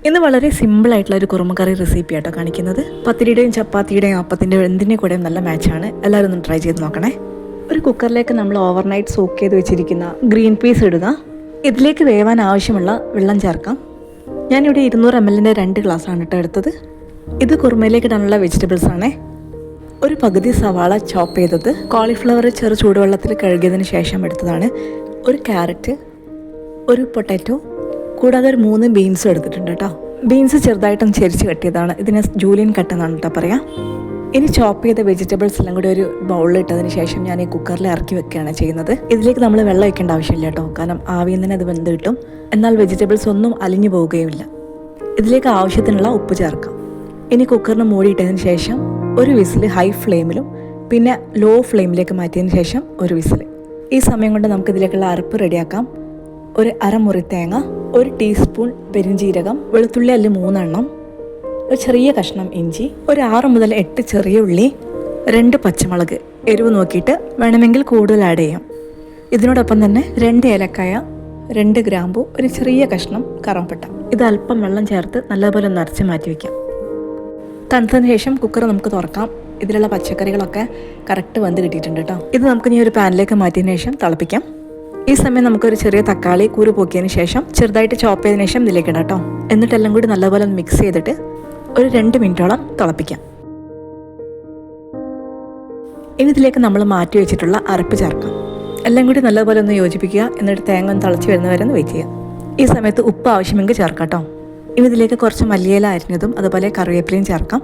ഇന്ന് വളരെ സിമ്പിളായിട്ടുള്ള ഒരു കുറുമക്കറി റെസിപ്പി ആട്ടോ കാണിക്കുന്നത്. പത്തിരിയുടെയും ചപ്പാത്തിയുടെയും അപ്പത്തിൻ്റെയും എന്തിൻ്റെ കൂടെയും നല്ല മാച്ചാണ്. എല്ലാവരും ഒന്ന് ട്രൈ ചെയ്ത് നോക്കണേ. ഒരു കുക്കറിലേക്ക് നമ്മൾ ഓവർനൈറ്റ് സോക്ക് ചെയ്ത് വെച്ചിരിക്കുന്ന ഗ്രീൻ പീസ് ഇടുക. ഇതിലേക്ക് വേവാൻ ആവശ്യമുള്ള വെള്ളം ചേർക്കാം. ഞാനിവിടെ 200 ml 2 ഗ്ലാസ്സാണ് കേട്ടോ എടുത്തത്. ഇത് കുറുമയിലേക്ക് ഇടാനുള്ള വെജിറ്റബിൾസ് ആണേ. ഒരു പകുതി സവാള ചോപ്പ് ചെയ്തത്, കോളിഫ്ലവർ ചെറു ചൂടുവെള്ളത്തിൽ കഴുകിയതിന് ശേഷം എടുത്തതാണ്, ഒരു ക്യാരറ്റ്, ഒരു പൊട്ടാറ്റോ, കൂടാതെ ഒരു 3 ബീൻസും എടുത്തിട്ടുണ്ട് കേട്ടോ. ബീൻസ് ചെറുതായിട്ടൊന്ന് ചെരിച്ച് കട്ടിയതാണ്. ഇതിനെ ജൂലിയൻ കട്ട് എന്നാണ് കേട്ടോ പറയാം. ഇനി ചോപ്പ് ചെയ്ത വെജിറ്റബിൾസ് എല്ലാം കൂടി ഒരു ബൗളിൽ ഇട്ടതിന് ശേഷം ഞാൻ ഈ കുക്കറിൽ ഇറക്കി വെക്കുകയാണ് ചെയ്യുന്നത്. ഇതിലേക്ക് നമ്മൾ വെള്ളം വയ്ക്കേണ്ട ആവശ്യമില്ല കേട്ടോ, കാരണം ആവിയിൽ തന്നെ അത് വെന്ത് കിട്ടും. എന്നാൽ വെജിറ്റബിൾസ് ഒന്നും അലിഞ്ഞു പോവുകയുമില്ല. ഇതിലേക്ക് ആവശ്യത്തിനുള്ള ഉപ്പ് ചേർക്കാം. ഇനി കുക്കറിന് മൂടിയിട്ടതിന് ശേഷം ഒരു വിസിൽ ഹൈ ഫ്ലെയിമിലും പിന്നെ ലോ ഫ്ലെയിമിലേക്ക് മാറ്റിയതിന് ശേഷം ഒരു വിസിൽ. ഈ സമയം കൊണ്ട് നമുക്ക് ഇതിലേക്കുള്ള അരപ്പ് റെഡിയാക്കാം. ഒരു അരമുറി തേങ്ങ, 1 ടീസ്പൂൺ പെരിഞ്ജീരകം, വെളുത്തുള്ളി അല്ലി 3 എണ്ണം, ഒരു ചെറിയ കഷ്ണം ഇഞ്ചി, ഒരു 6 മുതൽ 8 ചെറിയ ഉള്ളി, 2 പച്ചമുളക്, എരിവ് നോക്കിയിട്ട് വേണമെങ്കിൽ കൂടുതൽ ആഡ് ചെയ്യാം. ഇതിനോടൊപ്പം തന്നെ 2 ഏലക്കായ, 2 ഗ്രാമ്പു, ഒരു ചെറിയ കഷ്ണം കറുവപ്പട്ട. ഇത് അല്പം വെള്ളം ചേർത്ത് നല്ലപോലെ നിറച്ച് മാറ്റി വയ്ക്കാം. തണുത്തതിന് ശേഷം കുക്കർ നമുക്ക് തുറക്കാം. ഇതിലുള്ള പച്ചക്കറികളൊക്കെ കറക്റ്റ് വെന്ത് കിട്ടിയിട്ടുണ്ട് കേട്ടോ. ഇത് നമുക്ക് ഇനി ഒരു പാനിലേക്ക് മാറ്റിയതിന് ശേഷം തിളപ്പിക്കാം. ഈ സമയം നമുക്കൊരു ചെറിയ തക്കാളി കൂറ് പോക്കിയതിന് ശേഷം ചെറുതായിട്ട് ചോപ്പ് ചെയ്തതിന് ശേഷം ഇതിലേക്ക് ഇടാം കേട്ടോ. എന്നിട്ടെല്ലാം കൂടി നല്ലപോലെ മിക്സ് ചെയ്തിട്ട് ഒരു 2 മിനിറ്റോളം തിളപ്പിക്കാം. ഇനി ഇതിലേക്ക് നമ്മൾ മാറ്റി വെച്ചിട്ടുള്ള അരപ്പ് ചേർക്കാം. എല്ലാം കൂടി നല്ലപോലെ ഒന്ന് യോജിപ്പിക്കുക. എന്നിട്ട് തേങ്ങ ഒന്ന് തിളച്ച് വരുന്നവരെ ഒന്ന് വെയിറ്റ് ചെയ്യുക. ഈ സമയത്ത് ഉപ്പ് ആവശ്യമെങ്കിൽ ചേർക്കാം കേട്ടോ. ഇനി ഇതിലേക്ക് കുറച്ച് മല്ലിയില അരിഞ്ഞതും അതുപോലെ കറിവേപ്പിലയും ചേർക്കാം.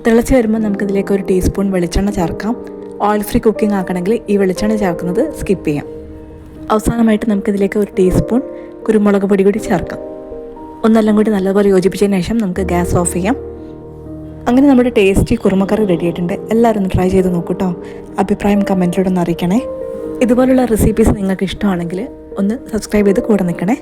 തിളച്ച് വരുമ്പോൾ നമുക്കിതിലേക്ക് 1 ടീസ്പൂൺ വെളിച്ചെണ്ണ ചേർക്കാം. ഓയിൽ ഫ്രീ കുക്കിംഗ് ആക്കണമെങ്കിൽ ഈ വെളിച്ചെണ്ണ ചേർക്കുന്നത് സ്കിപ്പ് ചെയ്യാം. അവസാനമായിട്ട് നമുക്കിതിലേക്ക് 1 ടീസ്പൂൺ കുരുമുളക് പൊടി കൂടി ചേർക്കാം. ഒന്നെല്ലാം കൂടി നല്ലപോലെ യോജിപ്പിച്ചതിന് ശേഷം നമുക്ക് ഗ്യാസ് ഓഫ് ചെയ്യാം. അങ്ങനെ നമ്മുടെ ടേസ്റ്റി കുറുമക്കറി റെഡി ആയിട്ടുണ്ട്. എല്ലാവരും ഒന്ന് ട്രൈ ചെയ്ത് നോക്കൂ കേട്ടോ. അഭിപ്രായം കമൻറ്റിലൂടെ ഒന്ന് അറിയിക്കണേ. ഇതുപോലുള്ള റെസിപ്പീസ് നിങ്ങൾക്ക് ഇഷ്ടമാണെങ്കിൽ ഒന്ന് സബ്സ്ക്രൈബ് ചെയ്ത് കൂടെ നിൽക്കണേ.